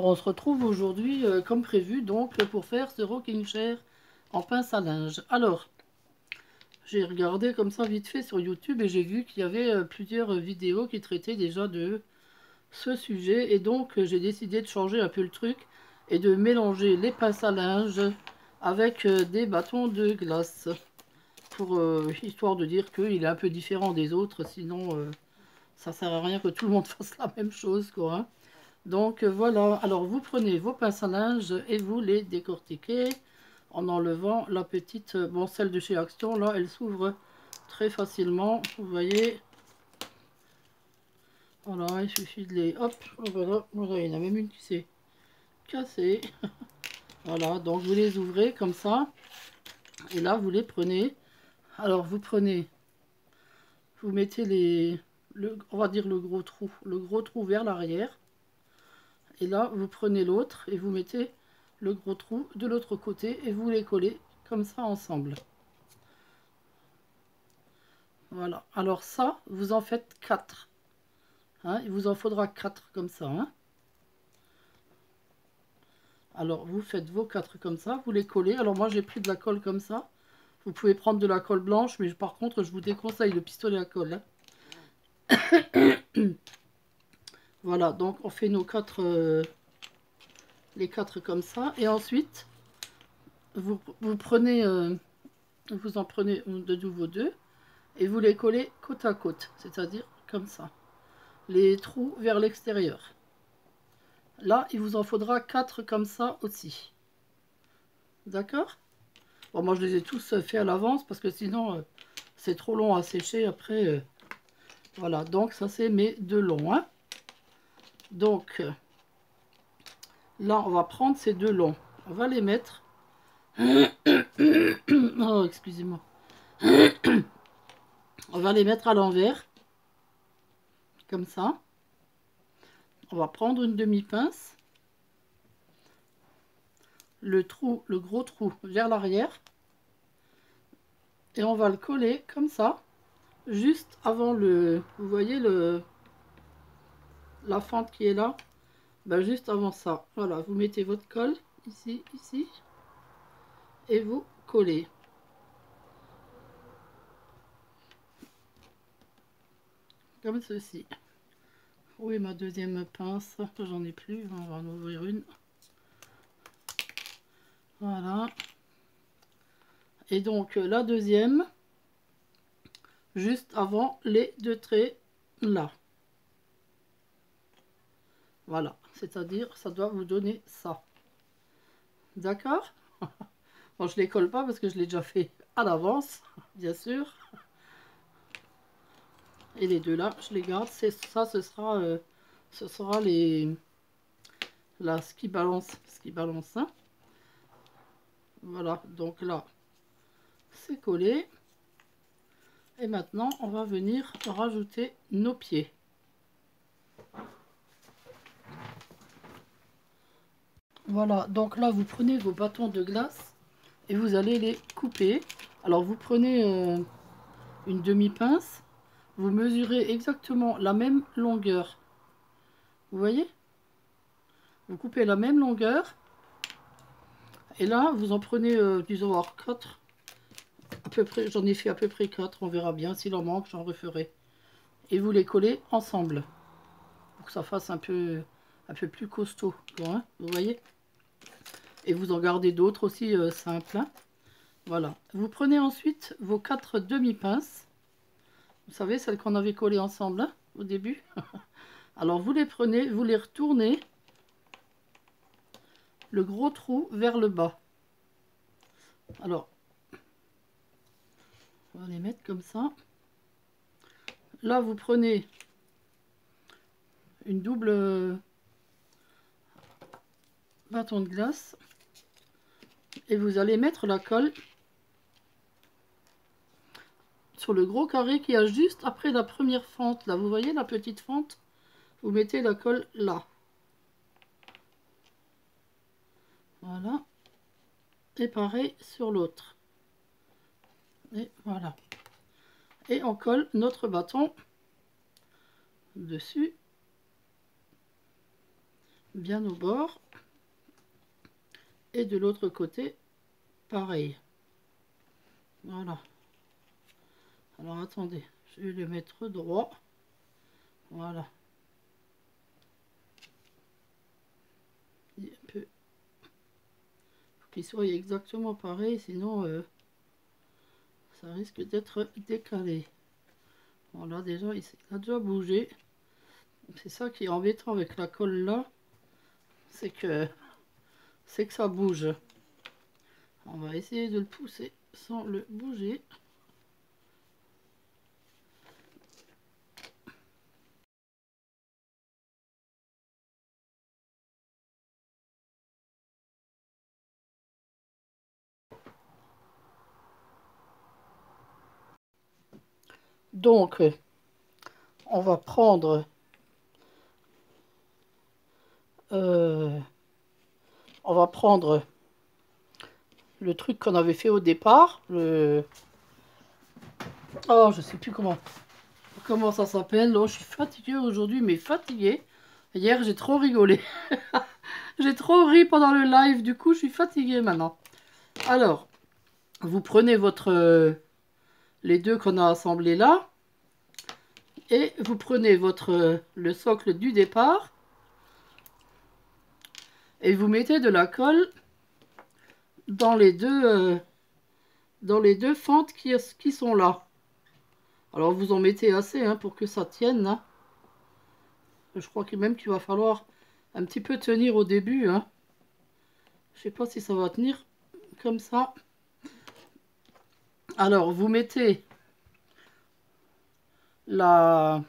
on se retrouve aujourd'hui comme prévu donc pour faire ce rocking chair en pince à linge. Alors, j'ai regardé comme ça vite fait sur YouTube et j'ai vu qu'il y avait plusieurs vidéos qui traitaient déjà de ce sujet. Et donc, j'ai décidé de changer un peu le truc et de mélanger les pinces à linge avec des bâtons de glace. Pour, histoire de dire qu'il est un peu différent des autres, sinon ça sert à rien que tout le monde fasse la même chose, quoi. Hein. Donc voilà, alors vous prenez vos pinces à linge et vous les décortiquez en enlevant la petite, bon celle de chez Action là elle s'ouvre très facilement, vous voyez, voilà il suffit de les, hop, voilà, voilà il y en a même une qui s'est cassée, voilà donc vous les ouvrez comme ça et là vous les prenez, alors vous prenez, vous mettez on va dire le gros trou vers l'arrière. Et là, vous prenez l'autre et vous mettez le gros trou de l'autre côté et vous les collez comme ça ensemble. Voilà. Alors ça, vous en faites 4. Hein, il vous en faudra 4 comme ça. Hein. Alors, vous faites vos 4 comme ça, vous les collez. Alors moi, j'ai pris de la colle comme ça. Vous pouvez prendre de la colle blanche, mais par contre, je vous déconseille le pistolet à colle. Hein. Voilà, donc on fait nos 4... les 4 comme ça. Et ensuite, vous prenez... vous en prenez de nouveau 2. Et vous les collez côte à côte, c'est-à-dire comme ça. Les trous vers l'extérieur. Là, il vous en faudra 4 comme ça aussi. D'accord? Bon, moi, je les ai tous faits à l'avance parce que sinon, c'est trop long à sécher après. Voilà, donc ça, c'est mes 2 longs. Hein. Donc, là, on va prendre ces 2 longs. On va les mettre... oh, excusez-moi. On va les mettre à l'envers. Comme ça. On va prendre une demi-pince. Le gros trou vers l'arrière. Et on va le coller comme ça. Juste avant le... Vous voyez la fente qui est là? Ben, juste avant ça. Voilà, vous mettez votre colle ici, ici. Et vous collez. Comme ceci. Oui, ma deuxième pince, j'en ai plus, on va en ouvrir une. Voilà. Et donc la deuxième, juste avant les 2 traits là. Voilà, c'est-à-dire ça doit vous donner ça. D'accord? Bon, je les colle pas parce que je l'ai déjà fait à l'avance, bien sûr. Et les deux là, je les garde. C'est ça, ce sera les... Là, ce qui balance, hein. Voilà, donc là, c'est collé. Et maintenant, on va venir rajouter nos pieds. Voilà, donc là, vous prenez vos bâtons de glace et vous allez les couper. Alors, vous prenez une demi-pince. Vous mesurez exactement la même longueur. Vous voyez? Vous coupez la même longueur. Et là, vous en prenez, disons, alors 4. À peu près, j'en ai fait à peu près 4. On verra bien. S'il en manque, j'en referai. Et vous les collez ensemble. Pour que ça fasse un peu plus costaud. Hein, vous voyez? Et vous en gardez d'autres aussi simples. Hein. Voilà. Vous prenez ensuite vos 4 demi-pinces. Vous savez, celles qu'on avait collées ensemble hein, au début. Alors, vous les prenez, vous les retournez. Le gros trou vers le bas. Alors, on va les mettre comme ça. Là, vous prenez une double bâton de glace et vous allez mettre la colle sur le gros carré qui a juste après la première fente. Là, vous voyez la petite fente? Vous mettez la colle là. Voilà. Et pareil sur l'autre. Et voilà. Et on colle notre bâton dessus. bien au bord. Et de l'autre côté, pareil. Voilà. Alors attendez, je vais le mettre droit. Voilà. Un peu. Faut qu'il soit exactement pareil, sinon ça risque d'être décalé. Bon là déjà, il a déjà bougé. C'est ça qui est embêtant avec la colle là. C'est que ça bouge. On va essayer de le pousser sans le bouger. Donc, on va prendre le truc qu'on avait fait au départ. Oh, je sais plus comment ça s'appelle. Oh, je suis fatiguée aujourd'hui, mais fatiguée. Hier, j'ai trop rigolé. J'ai trop ri pendant le live. Du coup, je suis fatiguée maintenant. Alors, vous prenez les deux qu'on a assemblés là. Et vous prenez le socle du départ. Et vous mettez de la colle dans les deux fentes qui sont là. Alors vous en mettez assez hein, pour que ça tienne. Hein. Je crois que même qu'il va falloir un petit peu tenir au début. Hein. Je sais pas si ça va tenir comme ça. Alors vous mettez le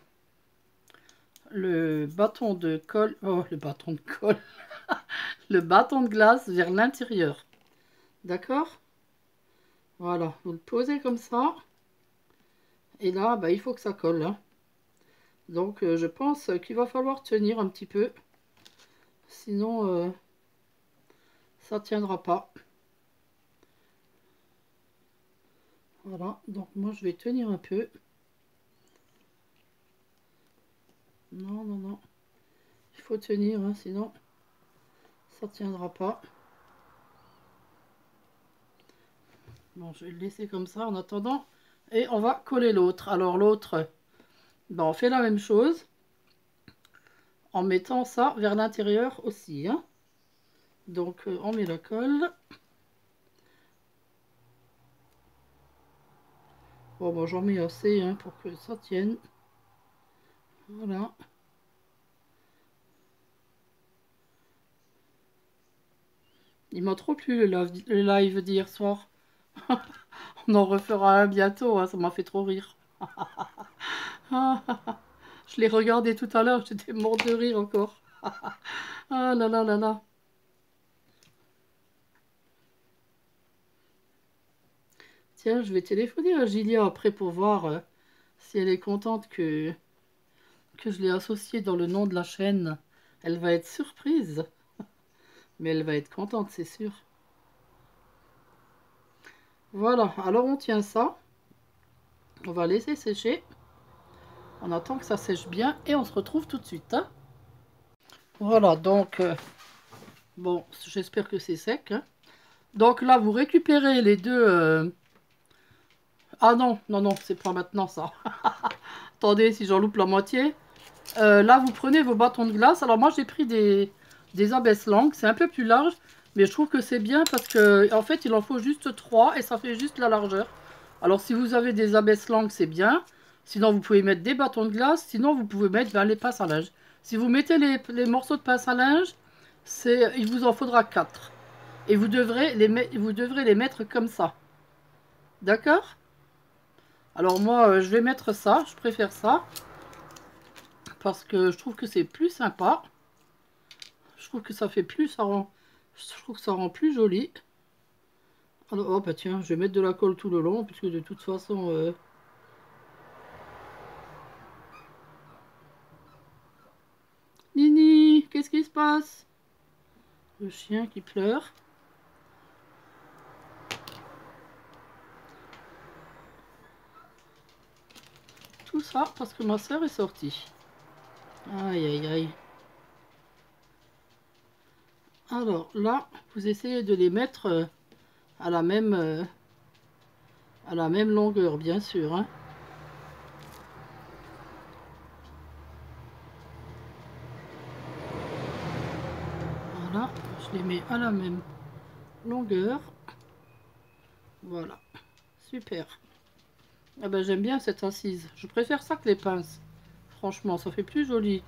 bâton de colle. Oh, le bâton de colle. Le bâton de glace vers l'intérieur. D'accord? Voilà, vous le posez comme ça. Et là, bah, il faut que ça colle. Hein. Donc, je pense qu'il va falloir tenir un petit peu. Sinon, ça ne tiendra pas. Voilà, donc moi, je vais tenir un peu. Non, non, non. Il faut tenir, hein, sinon, ça ne tiendra pas. Bon, je vais le laisser comme ça en attendant. Et on va coller l'autre. Alors, l'autre, ben, on fait la même chose. En mettant ça vers l'intérieur aussi. Hein. Donc, on met la colle. Bon, bon j'en mets assez hein, pour que ça tienne. Voilà. Il m'a trop plu le live d'hier soir. On en refera un bientôt, hein, ça m'a fait trop rire. Je l'ai regardé tout à l'heure, j'étais morte de rire encore. Ah là là là là. Tiens, je vais téléphoner à Gilia après pour voir si elle est contente que je l'ai associée dans le nom de la chaîne. Elle va être surprise. Mais elle va être contente, c'est sûr. Voilà, alors on tient ça. On va laisser sécher. On attend que ça sèche bien et on se retrouve tout de suite. Hein. Voilà, donc, bon, j'espère que c'est sec. Hein. Donc là, vous récupérez les deux... Ah non, non, non, c'est pas maintenant ça. Attendez, si j'en loupe la moitié. Là, vous prenez vos bâtons de glace. Alors moi, j'ai pris des abaisse-langues. C'est un peu plus large, mais je trouve que c'est bien parce que en fait, il en faut juste 3 et ça fait juste la largeur. Alors si vous avez des abaisse-langues, c'est bien. Sinon, vous pouvez mettre des bâtons de glace. Sinon, vous pouvez mettre les pinces à linge. Si vous mettez les morceaux de pince à linge, il vous en faudra 4. Et vous devrez les mettre comme ça. D'accord? Alors moi, je vais mettre ça. Je préfère ça. Parce que je trouve que c'est plus sympa. Je trouve que ça fait plus, je trouve que ça rend plus joli. Alors, oh bah tiens, je vais mettre de la colle tout le long, puisque de toute façon... Nini, qu'est-ce qui se passe? Le chien qui pleure. Tout ça parce que ma soeur est sortie. Aïe, aïe, aïe. Alors là, vous essayez de les mettre à la même longueur, bien sûr, hein. Voilà, je les mets à la même longueur. Voilà, super. Ah ben, j'aime bien cette assise. Je préfère ça que les pinces. Franchement, ça fait plus joli.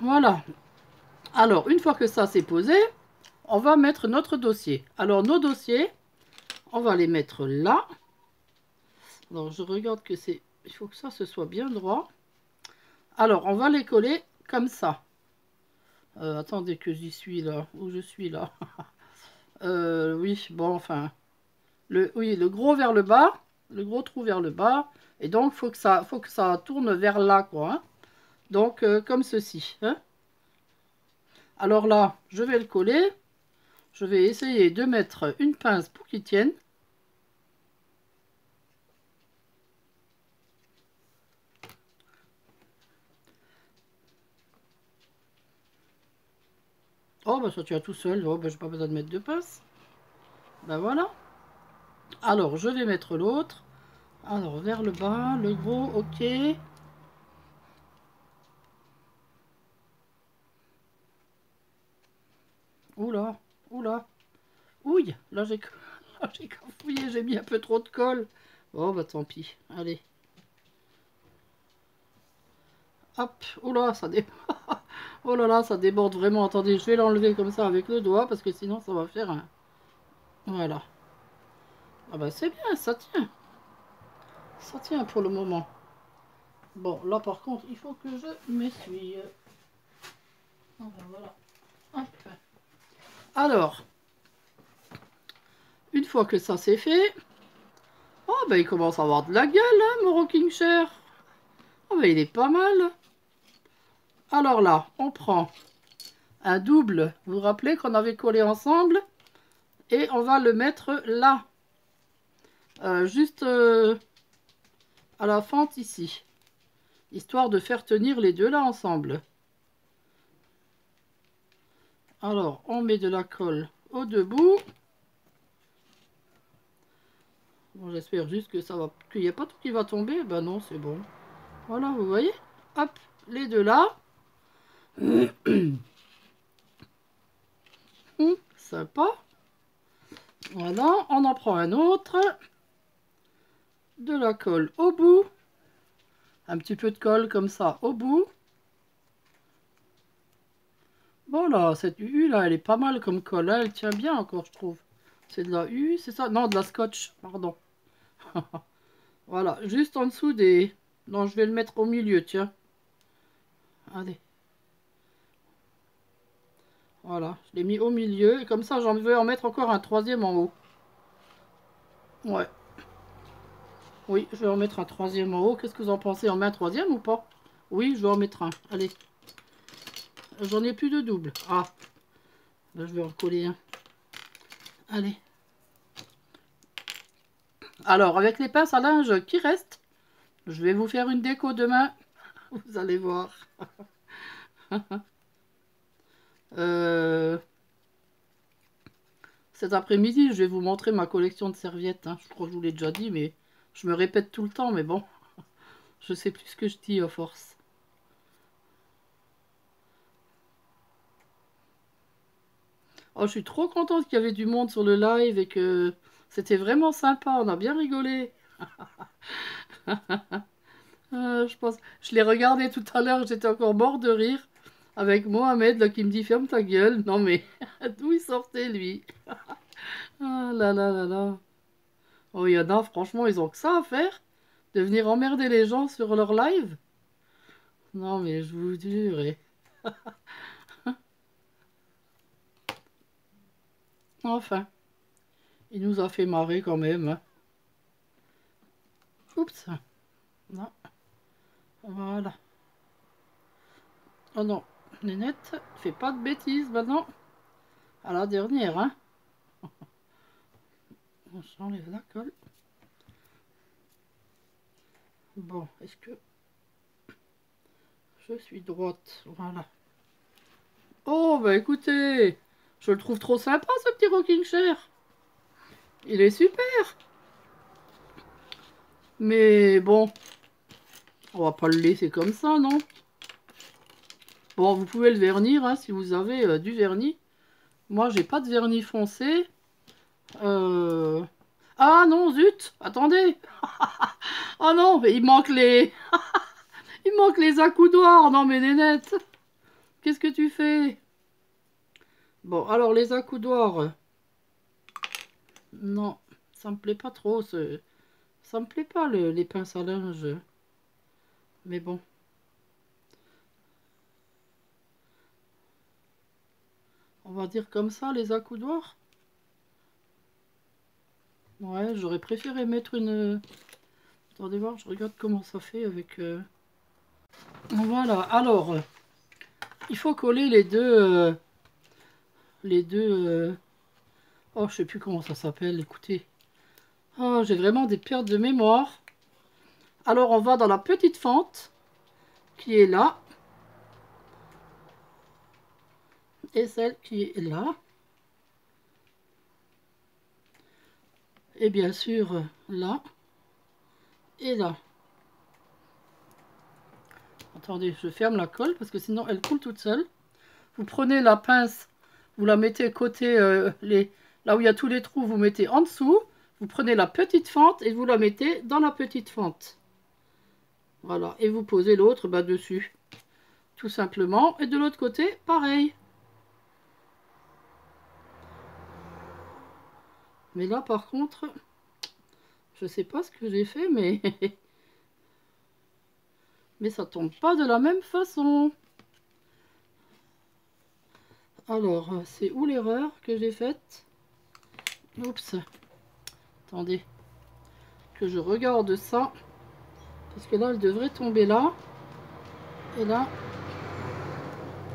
Voilà. Alors, une fois que ça c'est posé, on va mettre notre dossier. Alors, nos dossiers, on va les mettre là. Alors, je regarde que c'est... Il faut que ça se soit bien droit. Alors, on va les coller comme ça. Attendez que j'y suis là. Où je suis là. Oui, bon, enfin... Oui, le gros vers le bas. Le gros trou vers le bas. Et donc, faut que ça tourne vers là, quoi. Hein. Donc, comme ceci. Hein. Alors là, je vais le coller. Je vais essayer de mettre une pince pour qu'il tienne. Oh, bah ça tient tout seul. Oh, bah j'ai pas besoin de mettre de pince. Ben voilà. Alors, je vais mettre l'autre. Alors, vers le bas, le gros, ok. Oula, oula. Ouille, là j'ai j'ai cafouillé, j'ai mis un peu trop de colle. Oh, bah tant pis. Allez. Hop, oula, ça déborde. Oh là là, ça déborde vraiment. Attendez, je vais l'enlever comme ça avec le doigt parce que sinon ça va faire un... Voilà. Ah bah c'est bien, ça tient. Ça tient pour le moment. Bon, là par contre, il faut que je m'essuie. Ah ben voilà. Hop. Alors, une fois que ça c'est fait, oh ben il commence à avoir de la gueule, hein, mon rocking chair. Oh ben il est pas mal. Alors là, on prend un double. Vous vous rappelez qu'on avait collé ensemble et on va le mettre là, juste à la fente ici, histoire de faire tenir les deux là ensemble. Alors, on met de la colle aux deux bouts. Bon, j'espère juste que ça va, qu'il n'y a pas tout qui va tomber. Ben non, c'est bon. Voilà, vous voyez. Hop, les deux là. Sympa. Voilà, on en prend un autre. De la colle au bout. Un petit peu de colle comme ça au bout. Voilà, cette U là, elle est pas mal comme colle. Hein, elle tient bien encore, je trouve. C'est de la U, c'est ça? Non, de la scotch, pardon. Voilà, juste en dessous des... Non, je vais le mettre au milieu, tiens. Allez. Voilà, je l'ai mis au milieu. Et comme ça, j'en vais en mettre encore un troisième en haut. Ouais. Oui, je vais en mettre un troisième en haut. Qu'est-ce que vous en pensez? On met un troisième ou pas? Oui, je vais en mettre un. Allez. J'en ai plus de double. Ah. Là, je vais en coller un. Allez. Alors, avec les pinces à linge qui restent, je vais vous faire une déco demain. Vous allez voir. euh, Cet après-midi, je vais vous montrer ma collection de serviettes. Hein. Je crois que je vous l'ai déjà dit, mais je me répète tout le temps. Mais bon, je sais plus ce que je dis à force. Oh, je suis trop contente qu'il y avait du monde sur le live et que c'était vraiment sympa. On a bien rigolé. Je l'ai regardé tout à l'heure. J'étais encore mort de rire avec Mohamed là, qui me dit ferme ta gueule. Non mais d'où il sortait lui? Ah là là là là. Oh, il y en a, franchement, ils ont que ça à faire. De venir emmerder les gens sur leur live. Non, mais je vous jure. Enfin, il nous a fait marrer quand même. Hein. Oups. Non. Voilà. Oh non. Nénette, fais pas de bêtises maintenant. À la dernière, hein. On s'enlève la colle. Bon, est-ce que je suis droite? Voilà. Oh, bah écoutez, je le trouve trop sympa ce petit rocking chair. Il est super. Mais bon, on va pas le laisser comme ça, non? Bon, vous pouvez le vernir hein, si vous avez du vernis. Moi, j'ai pas de vernis foncé. Euh... Ah non, zut, attendez. Oh non, mais il manque les... Il manque les accoudoirs. Non mais Nénette, qu'est-ce que tu fais? Bon, alors les accoudoirs. Non, ça me plaît pas trop. Ça me plaît pas les pinces à linge. Mais bon. On va dire comme ça, les accoudoirs. Ouais, j'aurais préféré mettre une... Attendez voir, je regarde comment ça fait avec... Voilà, alors... Il faut coller les deux... Oh, je sais plus comment ça s'appelle, écoutez. Oh, j'ai vraiment des pertes de mémoire. Alors, on va dans la petite fente qui est là. Et celle qui est là. Et bien sûr, là. Et là. Attendez, je ferme la colle parce que sinon elle coule toute seule. Vous prenez la pince, vous la mettez côté là où il y a tous les trous, vous mettez en dessous. Vous prenez la petite fente et vous la mettez dans la petite fente. Voilà, et vous posez l'autre dessus. Tout simplement. Et de l'autre côté, pareil. Mais là, par contre, je sais pas ce que j'ai fait, mais... mais ça tombe pas de la même façon. Alors, c'est où l'erreur que j'ai faite? Oups. Attendez. Que je regarde ça. Parce que là, elle devrait tomber là. Et là.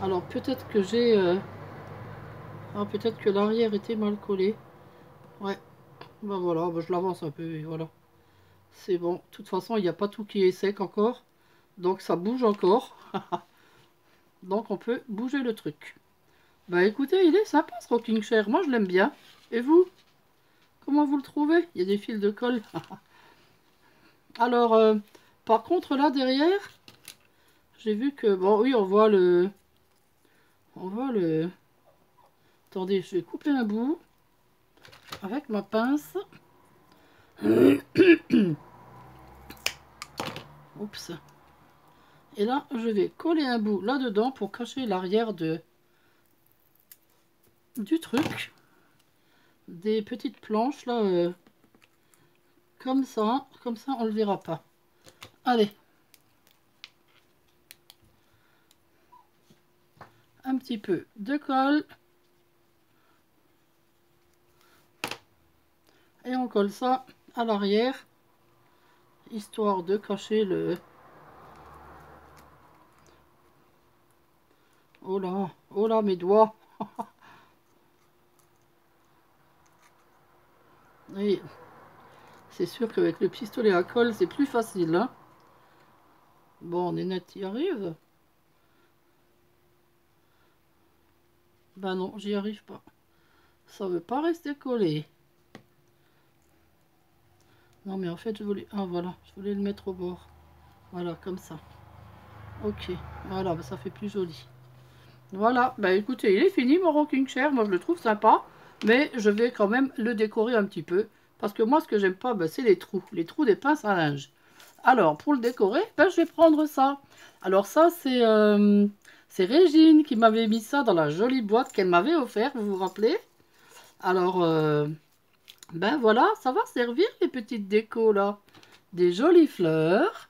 Alors, peut-être que j'ai... Ah, peut-être que l'arrière était mal collé. Ouais. Ben voilà, je l'avance un peu et voilà. C'est bon. De toute façon, il n'y a pas tout qui est sec encore. Donc, ça bouge encore. Donc, on peut bouger le truc. Bah écoutez, il est sympa ce rocking chair. Moi, je l'aime bien. Et vous? Comment vous le trouvez? Il y a des fils de colle. Alors, par contre, là, derrière, j'ai vu que... Bon, oui, on voit le... On voit le... Attendez, je vais couper un bout avec ma pince. Oups. Et là, je vais coller un bout là-dedans pour cacher l'arrière du truc. Des petites planches, là, comme ça on le verra pas. Allez. Un petit peu de colle. Et on colle ça à l'arrière, histoire de cacher le... oh là, mes doigts. Oui, c'est sûr qu'avec le pistolet à colle, c'est plus facile. Hein. Bon, Nénette y arrive. Ben non, j'y arrive pas. Ça veut pas rester collé. Non, mais en fait, je voulais... Ah, voilà, je voulais le mettre au bord. Voilà, comme ça. Ok, voilà, ça fait plus joli. Voilà, bah écoutez, il est fini mon rocking chair. Moi, je le trouve sympa. Mais je vais quand même le décorer un petit peu. Parce que moi, ce que j'aime pas, c'est les trous. Les trous des pinces à linge. Alors, pour le décorer, je vais prendre ça. Alors ça, c'est Régine qui m'avait mis ça dans la jolie boîte qu'elle m'avait offert, vous vous rappelez? Alors, ben voilà, ça va servir les petites décos là. Des jolies fleurs.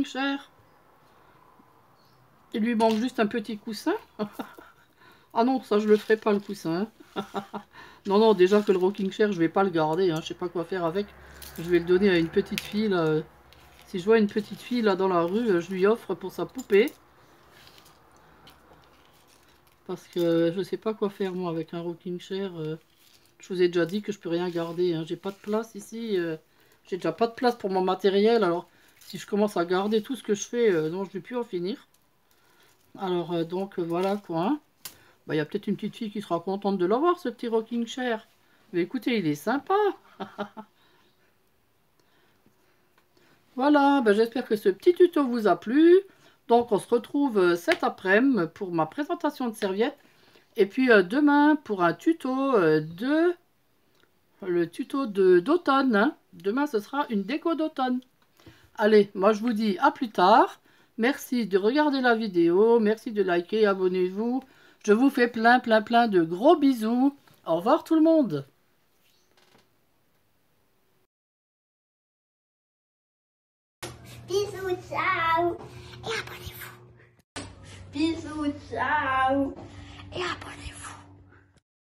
chair. Il lui manque juste un petit coussin. Ah non, ça je le ferai pas le coussin. Hein. Non, non, déjà que le rocking chair, je vais pas le garder. Hein. Je sais pas quoi faire avec. Je vais le donner à une petite fille. Là. Si je vois une petite fille là dans la rue, je lui offre pour sa poupée. Parce que je sais pas quoi faire moi avec un rocking chair. Je vous ai déjà dit que je peux rien garder. Hein. J'ai pas de place ici. J'ai déjà pas de place pour mon matériel. Alors si je commence à garder tout ce que je fais, non, je vais plus en finir. Alors donc voilà quoi. Hein. Bah, y a peut-être une petite fille qui sera contente de l'avoir, ce petit rocking chair. Mais écoutez, il est sympa. Voilà, bah, j'espère que ce petit tuto vous a plu. Donc, on se retrouve cet après-midi pour ma présentation de serviettes. Et puis demain pour un tuto le tuto d'automne. Hein. Demain, ce sera une déco d'automne. Allez, moi je vous dis à plus tard. Merci de regarder la vidéo. Merci de liker, abonnez-vous. Je vous fais plein de gros bisous. Au revoir tout le monde. Bisous, ciao. Et abonnez-vous. Bisous, ciao. Et abonnez-vous.